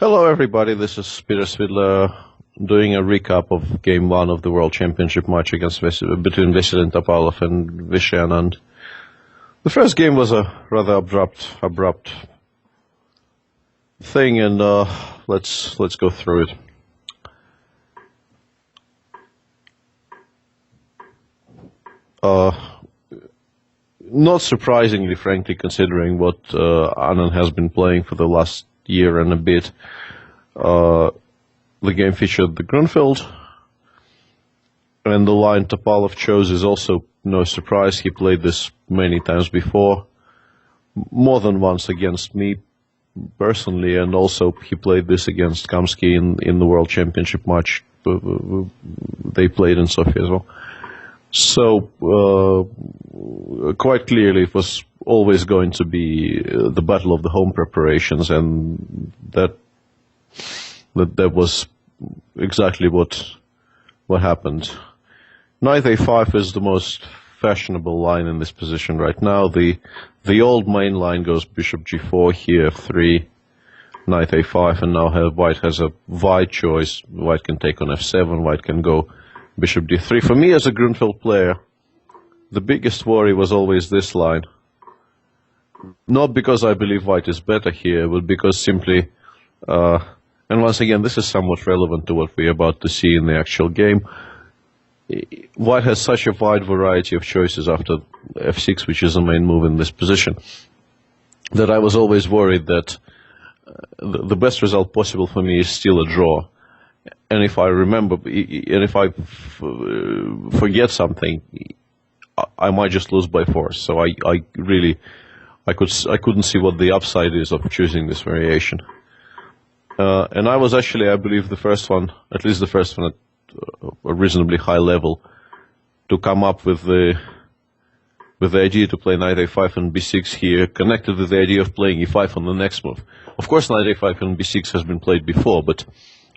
Hello everybody, this is Peter Svidler doing a recap of Game 1 of the World Championship match between Vasilij Topalov and Vishy Anand. The first game was a rather abrupt thing, and let's go through it. Not surprisingly, frankly, considering what Anand has been playing for the last year and a bit. The game featured the Grunfeld, and the line Topalov chose is also no surprise. He played this many times before, more than once against me personally, and also he played this against Kamsky in the World Championship match they played in Sofia as well. So quite clearly it was always going to be the battle of the home preparations, and that was exactly what happened. Knight a5 is the most fashionable line in this position right now. The old main line goes bishop g4, here f3, knight a5, and now white has a wide choice. White can take on f7, white can go bishop d3. For me as a Grunfeld player, the biggest worry was always this line. Not because I believe white is better here, but because simply, and once again, this is somewhat relevant to what we're about to see in the actual game. White has such a wide variety of choices after f6, which is the main move in this position, that I was always worried that the best result possible for me is still a draw. And if I remember, and if I forget something, I might just lose by force. So I couldn't see what the upside is of choosing this variation. And I was actually, I believe, the first one, at least the first one at a reasonably high level, to come up with the idea to play knight a5 and b6 here, connected with the idea of playing e5 on the next move. Of course, knight a5 and b6 has been played before, but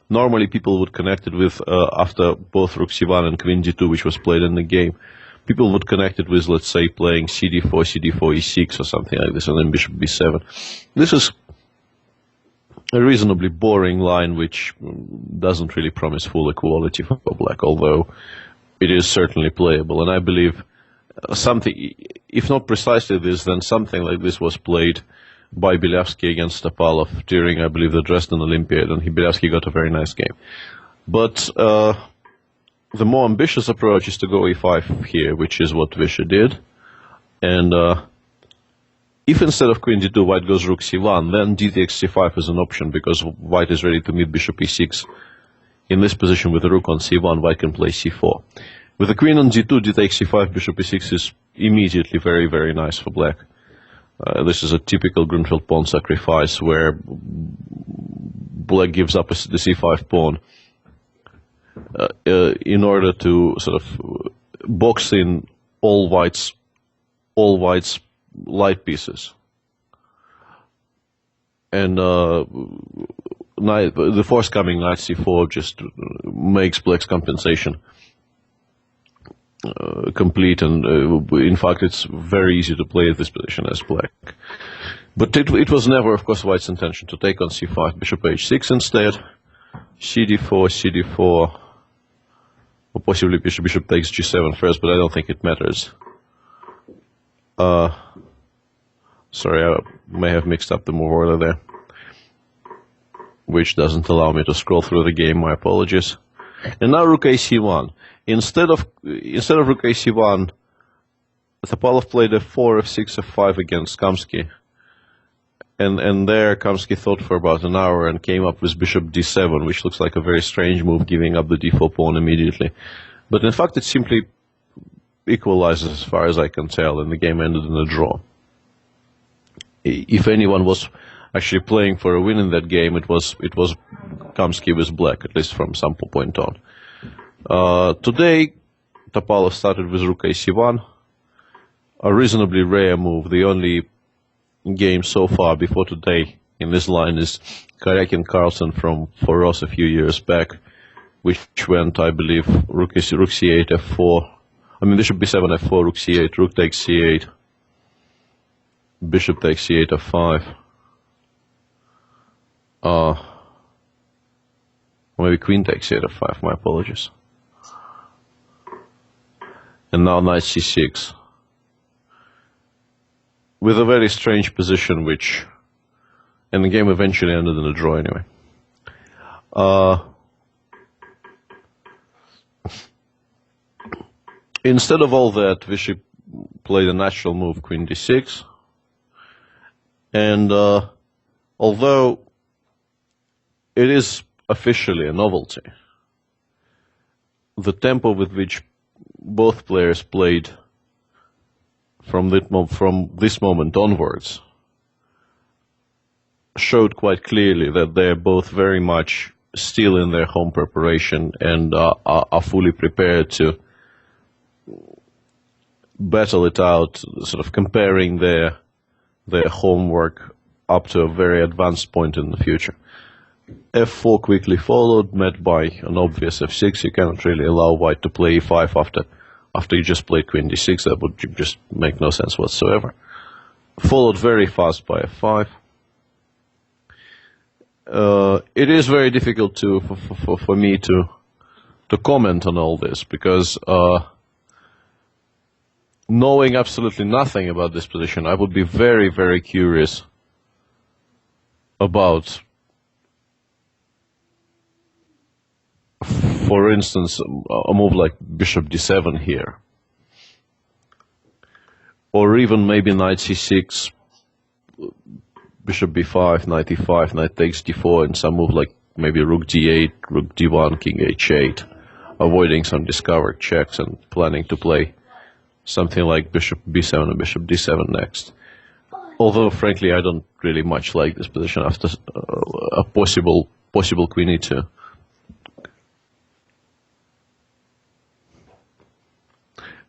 normally people would connect it with, after both rook c1 and queen d2, which was played in the game, people would connect it with, let's say, playing cd4, e6 or something like this, and then bishop b7. This is a reasonably boring line, which doesn't really promise full equality for black, although it is certainly playable. And I believe something, if not precisely this, then something like this was played by Bielawski against Topalov during, I believe, the Dresden Olympiad, and Bielawski got a very nice game. But the more ambitious approach is to go e5 here, which is what Vishy did. And if instead of queen d2 white goes rook c1, then d takes c5 is an option, because white is ready to meet bishop e6. In this position with the rook on c1, white can play c4. With the queen on d2, d takes c5, bishop e6 is immediately very, very nice for black. This is a typical Grunfeld pawn sacrifice, where black gives up the c5 pawn in order to sort of box in all white's light pieces. And the forthcoming knight c4 just makes black's compensation complete, and in fact it's very easy to play at this position as black. But it was never, of course, white's intention to take on c5, bishop h6 instead, cd4, cd4, or possibly bishop takes g7 first, but I don't think it matters. Sorry, I may have mixed up the move order there, which doesn't allow me to scroll through the game. My apologies. And now rook ac1. Instead of rook ac1, Topalov played f4, f6, f5 against Kamsky, and there Kamsky thought for about an hour and came up with bishop d7, which looks like a very strange move, giving up the d4 pawn immediately. But in fact, it simply equalizes as far as I can tell, and the game ended in a draw. If anyone was actually playing for a win in that game, it was Kamsky with black, at least from some point on. Today, Topalov started with rook ac1, a reasonably rare move. The only game so far before today in this line is Karyakin-Carlsen from Foros a few years back, which went, I believe, rook c8, f4. I mean, bishop b7, f4, rook c8, rook takes c8, bishop takes c8, f5. Or maybe queen takes a5, my apologies. And now knight c6. With a very strange position, which, and the game eventually ended in a draw anyway. Instead of all that, Vishy played a natural move, queen d6. And although it is officially a novelty, the tempo with which both players played from this moment onwards showed quite clearly that they're both very much still in their home preparation and are fully prepared to battle it out, sort of comparing their homework up to a very advanced point in the future. f4 quickly followed, met by an obvious f6. You cannot really allow white to play e5 after you just played queen d6. That would just make no sense whatsoever. Followed very fast by f5. It is very difficult for me to comment on all this, because knowing absolutely nothing about this position, I would be very, very curious about, for instance, a move like bishop d7 here, or even maybe knight c6, bishop b5, knight e5, knight takes d4, and some move like maybe rook d8, rook d1, king h8, avoiding some discovered checks and planning to play something like bishop b7 and bishop d7 next. Although, frankly, I don't really much like this position after a possible queen e2.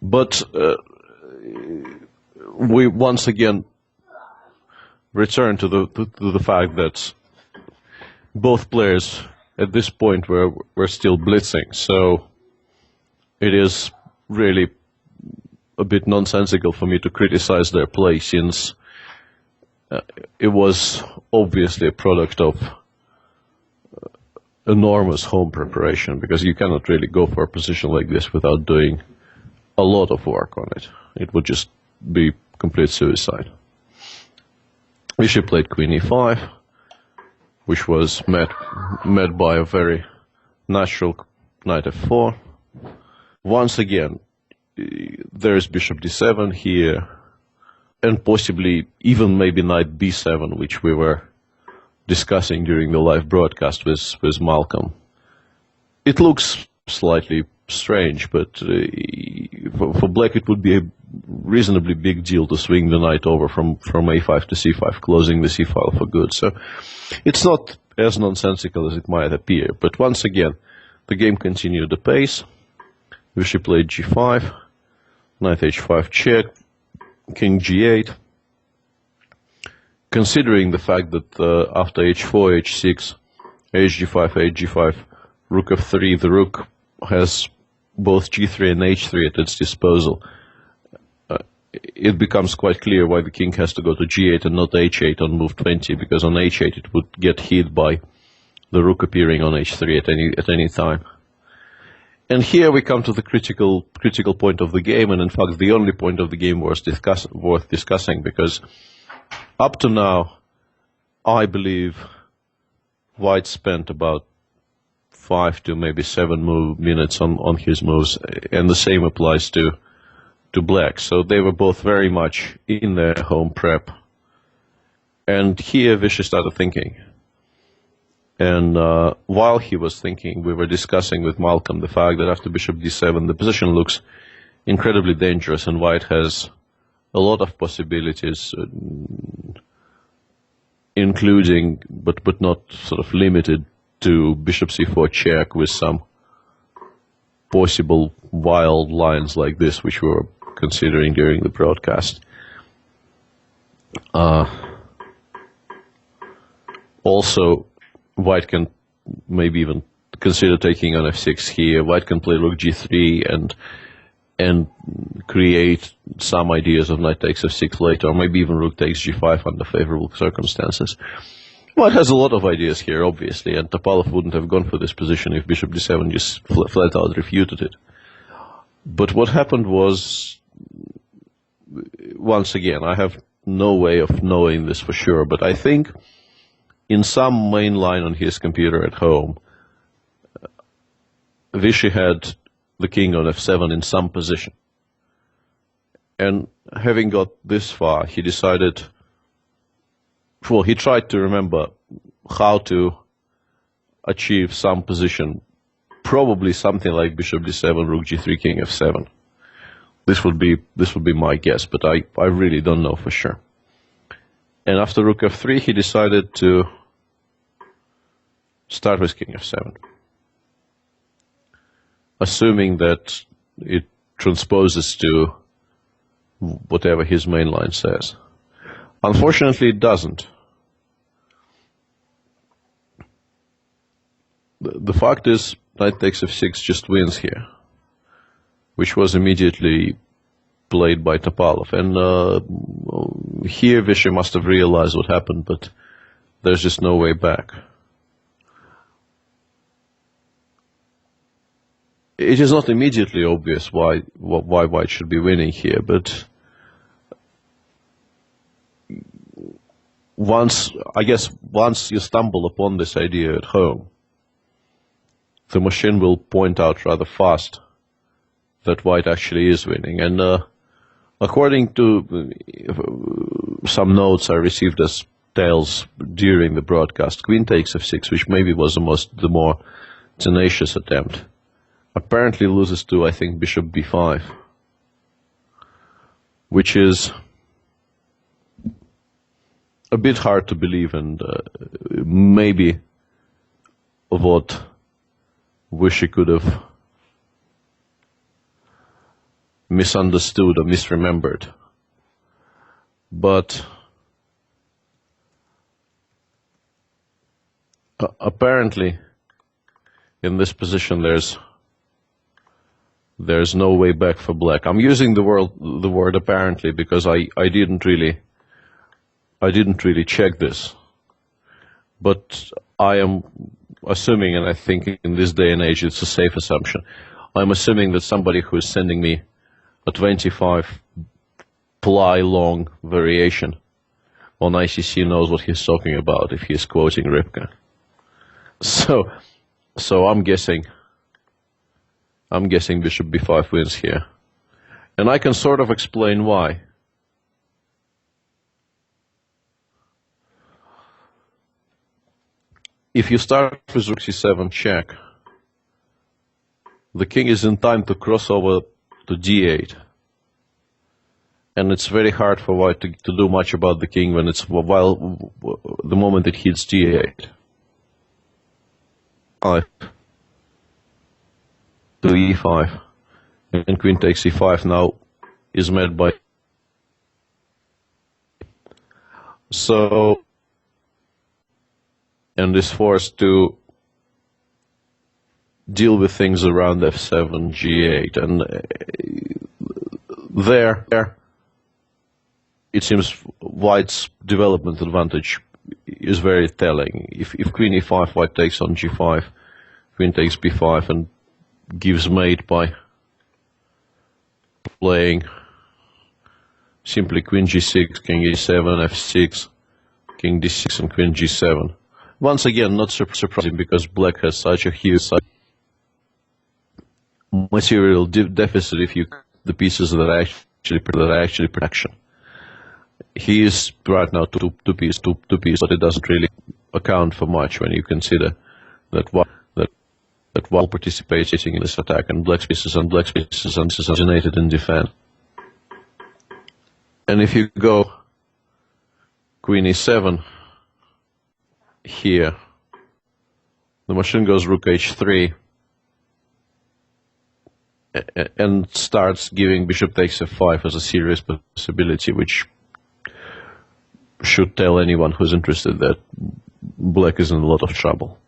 But we once again return to the fact that both players at this point were still blitzing, so it is really a bit nonsensical for me to criticize their play, since it was obviously a product of enormous home preparation, because you cannot really go for a position like this without doing a lot of work on it. It would just be complete suicide. Vishy played queen e5, which was met by a very natural knight f4. Once again, there's bishop d7 here, and possibly even maybe knight b7, which we were discussing during the live broadcast with Malcolm. It looks slightly strange, but for black it would be a reasonably big deal to swing the knight over from a5 to c5, closing the c-file for good. So it's not as nonsensical as it might appear. But once again, the game continued apace. Vishy played g5, knight h5 check, king g8. Considering the fact that after h4, h6, hg5, hg5, rook f3, the rook has both g3 and h3 at its disposal, it becomes quite clear why the king has to go to g8 and not h8 on move 20, because on h8 it would get hit by the rook appearing on h3 at any time. And here we come to the critical point of the game, and in fact the only point of the game worth discussing, because up to now, I believe white spent about 5 to maybe 7 minutes on his moves, and the same applies to black. So they were both very much in their home prep. And here Vishy started thinking. And while he was thinking, we were discussing with Malcolm the fact that after bishop d7, the position looks incredibly dangerous, and white has a lot of possibilities, including, but not sort of limited to, bishop c4 check with some possible wild lines like this, which we were considering during the broadcast. Also, white can maybe even consider taking on f6 here. White can play rook g3 and create some ideas of knight takes f6 later, or maybe even rook takes g5 under favorable circumstances. Well, it has a lot of ideas here, obviously, and Topalov wouldn't have gone for this position if bishop d7 just flat out refuted it. But what happened was, once again, I have no way of knowing this for sure, but I think in some main line on his computer at home, Vishy had the king on f7 in some position. And having got this far, he decided, well, he tried to remember how to achieve some position, probably something like bishop d7, rook g3, king f7. This would be my guess, but I really don't know for sure. And after rook f3, he decided to start with king f7, assuming that it transposes to whatever his main line says. Unfortunately, it doesn't. The fact is, knight takes f6 just wins here, which was immediately played by Topalov. And here Vishy must have realized what happened, but there's just no way back. It is not immediately obvious why White should be winning here, but once you stumble upon this idea at home, the machine will point out rather fast that White actually is winning. And according to some notes I received as tales during the broadcast, queen takes f6, which maybe was the more tenacious attempt, apparently loses to, I think, bishop b5, which is a bit hard to believe, and maybe what Vishy could have misunderstood or misremembered. But apparently in this position there's no way back for black. I'm using the word apparently because I didn't really check this, but I am assuming, and I think in this day and age it's a safe assumption, I'm assuming that somebody who is sending me a 25 ply long variation on ICC knows what he's talking about if he's quoting Ripka. So I'm guessing bishop b5 wins here. And I can sort of explain why. If you start with rook c7 check, the king is in time to cross over to d8. And it's very hard for White to do much about the king when the moment it hits d8. 5 to e5, and queen takes e5 now is met by. So, and is forced to deal with things around f7, g8, and there it seems White's development advantage is very telling. If queen e5, White takes on g5, queen takes b5, and gives mate by playing simply queen g6, king e7, f6, king d6, and queen g7. Once again, not surprising because black has such a huge material deficit if you the pieces that are actually protection. He is right now two piece, but it doesn't really account for much when you consider that while participating in this attack, and black pieces originated in defense. And if you go queen e7 here, the machine goes rook h3 and starts giving bishop takes f5 as a serious possibility, which should tell anyone who's interested that black is in a lot of trouble.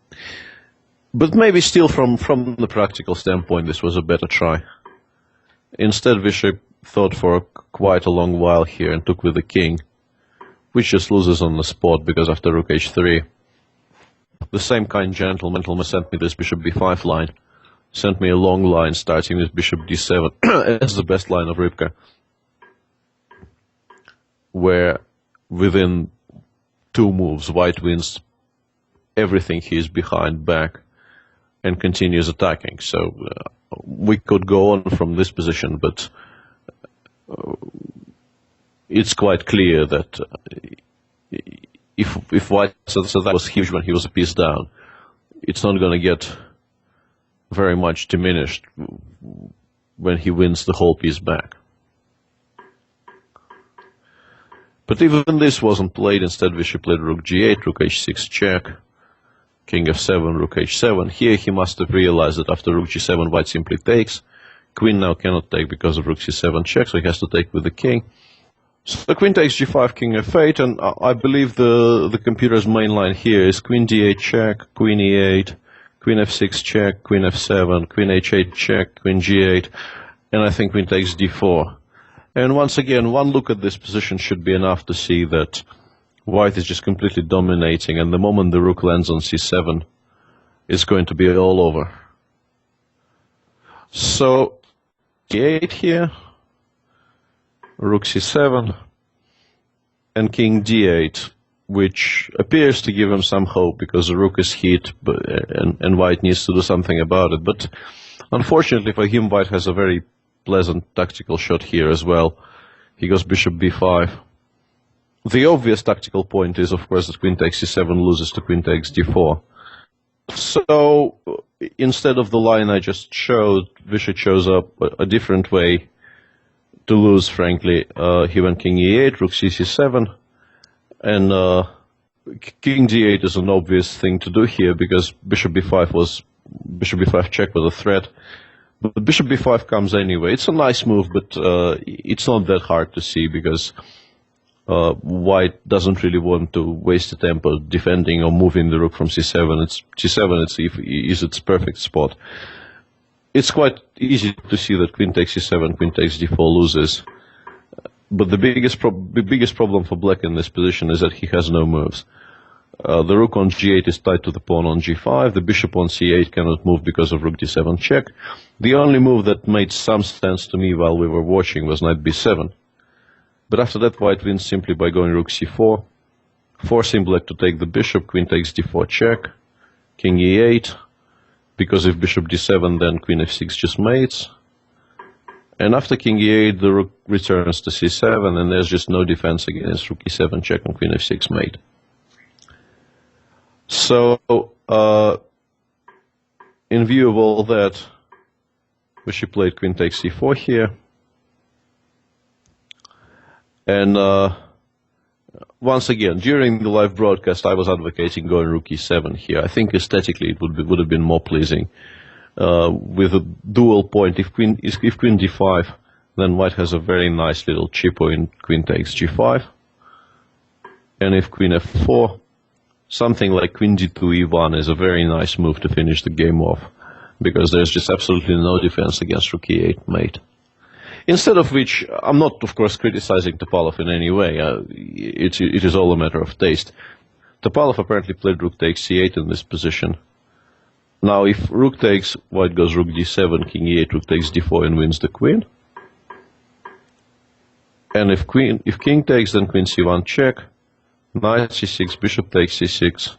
But maybe still from the practical standpoint this was a better try. Instead Vishy thought for quite a long while here and took with the king, which just loses on the spot because after rook h3 the same kind gentleman sent me this bishop b5 line, sent me a long line starting with bishop d7 as the best line of Rybka, where within 2 moves white wins everything he is behind back and continues attacking. So we could go on from this position, but it's quite clear that if white, so that was huge when he was a piece down, it's not going to get very much diminished when he wins the whole piece back. But even this wasn't played. Instead, Bishop played rook g8, rook h6 check, king f7, rook h7. Here he must have realized that after rook g7, white simply takes. Queen now cannot take because of rook c7 check, so he has to take with the king. So the queen takes g5, king f8, and I believe the computer's main line here is queen d8 check, queen e8, queen f6 check, queen f7, queen h8 check, queen g8, and I think queen takes d4. And once again, one look at this position should be enough to see that white is just completely dominating, and the moment the rook lands on c7, it's going to be all over. So, d8 here, rook c7, and king d8, which appears to give him some hope because the rook is hit, and white needs to do something about it. But unfortunately for him, white has a very pleasant tactical shot here as well. He goes bishop b5. The obvious tactical point is, of course, that queen takes c7 loses to queen takes d4. So instead of the line I just showed, Vishy chose up a different way to lose, frankly. He went king e8, rook c7, and king d8 is an obvious thing to do here because bishop b5 check was a threat. But bishop b5 comes anyway. It's a nice move, but it's not that hard to see because white doesn't really want to waste the tempo defending or moving the rook from c7. C7 is its perfect spot. It's quite easy to see that queen takes c7, queen takes d4 loses. But the biggest problem for black in this position is that he has no moves. The rook on g8 is tied to the pawn on g5. The bishop on c8 cannot move because of rook d7 check. The only move that made some sense to me while we were watching was knight b7. But after that, white wins simply by going rook c4, forcing black to take the bishop. Queen takes d4 check, king e8, because if bishop d7, then queen f6 just mates. And after king e8, the rook returns to c7, and there's just no defense against rook e7 check and queen f6 mate. So, in view of all that, Vishy played queen takes c4 here. And once again, during the live broadcast, I was advocating going rook e7 here. I think aesthetically it would have been more pleasing. With a dual point, if queen d5, then white has a very nice little cheapo in queen takes g5. And if queen f4, something like queen d2 e1 is a very nice move to finish the game off, because there's just absolutely no defense against rook e8 mate. Instead of which, I'm not, of course, criticizing Topalov in any way. It is all a matter of taste. Topalov apparently played rook takes c8 in this position. Now, if rook takes, white goes rook d7, king e8, rook takes d4, and wins the queen. And if king takes, then queen c1 check, knight c6, bishop takes c6,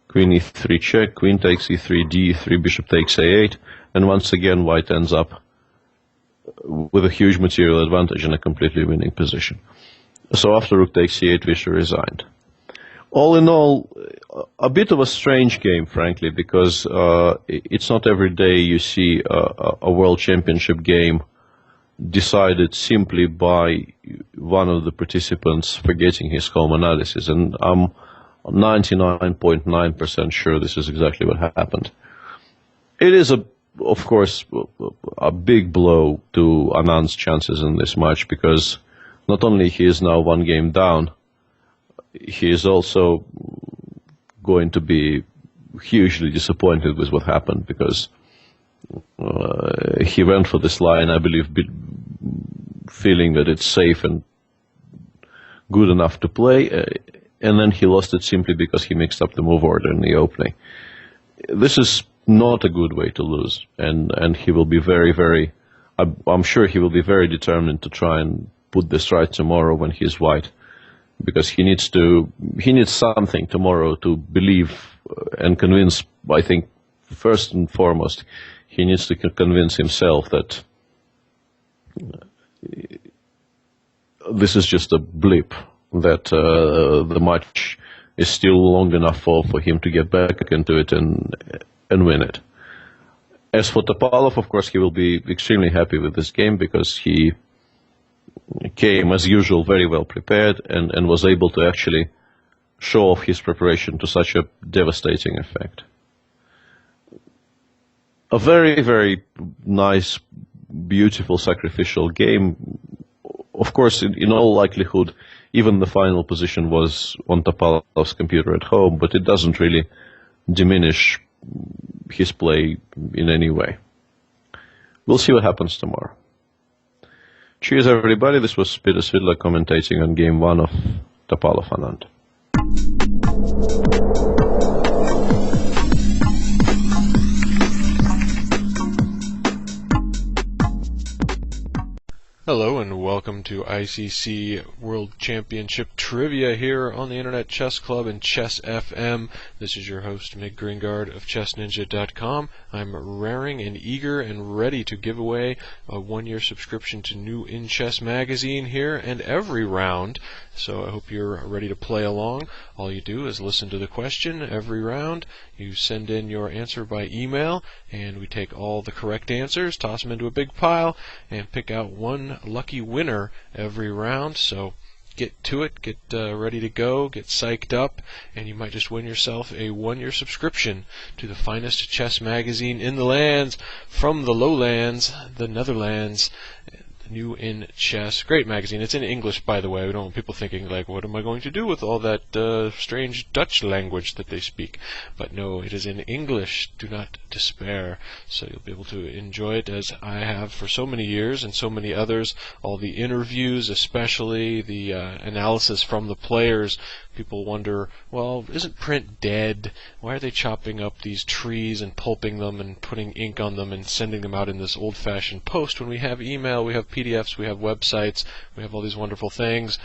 queen e3 check, queen takes e3, d3, bishop takes a8, and once again, white ends up with a huge material advantage in a completely winning position. So after rook takes c8, Vishy resigned. All in all, a bit of a strange game, frankly, because it's not every day you see a world championship game decided simply by one of the participants forgetting his home analysis, and I'm 99.9% sure this is exactly what happened. It is of course, a big blow to Anand's chances in this match, because not only he is now 1 game down, he is also going to be hugely disappointed with what happened, because he went for this line, I believe, feeling that it's safe and good enough to play. and then he lost it simply because he mixed up the move order in the opening. This is not a good way to lose, and he will be very, I'm sure he will be very determined to try and put this right tomorrow when he's white, because he needs something tomorrow to believe and convince. I think first and foremost, he needs to convince himself that this is just a blip, that the match is still long enough for him to get back into it and win it. As for Topalov, of course, he will be extremely happy with this game because he came, as usual, very well prepared and was able to actually show off his preparation to such a devastating effect. A very, very nice, beautiful, sacrificial game. Of course, in all likelihood, even the final position was on Topalov's computer at home, but it doesn't really diminish his play in any way. We'll see what happens tomorrow. Cheers, everybody. This was Peter Svidler commentating on Game 1 of Topalov Anand. Hello and welcome to ICC World Championship Trivia here on the Internet Chess Club and Chess FM. This is your host, Mig Gringard of ChessNinja.com. I'm raring and eager and ready to give away a one-year subscription to New In Chess magazine here and every round. So I hope you're ready to play along. All you do is listen to the question every round. You send in your answer by email, and we take all the correct answers, toss them into a big pile, and pick out one lucky winner every round. So get to it, get ready to go, get psyched up, and you might just win yourself a one-year subscription to the finest chess magazine in the lands, from the lowlands, the Netherlands. New in Chess. Great magazine. It's in English, by the way. We don't want people thinking, like, what am I going to do with all that strange Dutch language that they speak? But no, it is in English. Do not despair. So you'll be able to enjoy it as I have for so many years, and so many others. All the interviews, especially the analysis from the players. People wonder, well, isn't print dead? Why are they chopping up these trees and pulping them and putting ink on them and sending them out in this old-fashioned post when we have email, we have PDFs, we have websites, we have all these wonderful things?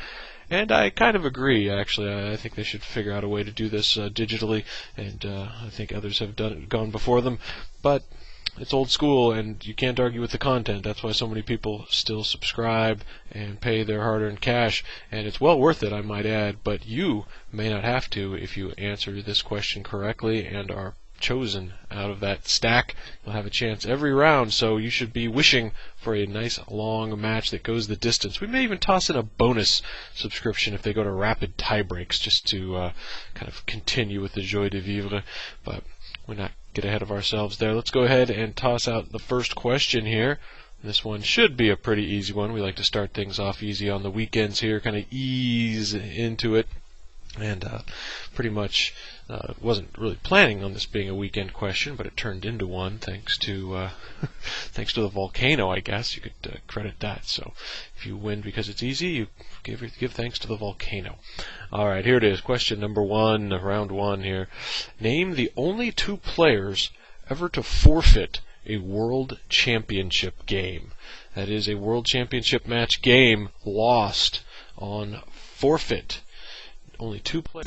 And I kind of agree, actually. I think they should figure out a way to do this digitally, and I think others have gone before them. But it's old school, and you can't argue with the content. That's why so many people still subscribe and pay their hard-earned cash, and it's well worth it, I might add, but you may not have to if you answer this question correctly and are chosen out of that stack. You'll have a chance every round, so you should be wishing for a nice long match that goes the distance. We may even toss in a bonus subscription if they go to rapid tiebreaks, just to kind of continue with the joie de vivre, but we're not get ahead of ourselves there. Let's go ahead and toss out the first question here. This one should be a pretty easy one. We like to start things off easy on the weekends here, kind of ease into it. And pretty much wasn't really planning on this being a weekend question, but it turned into one thanks to thanks to the volcano, I guess. You could credit that. So if you win because it's easy, you give thanks to the volcano. All right, here it is. Question number 1, round 1 here. Name the only 2 players ever to forfeit a World Championship game. That is a World Championship match game lost on forfeit. Only 2 players.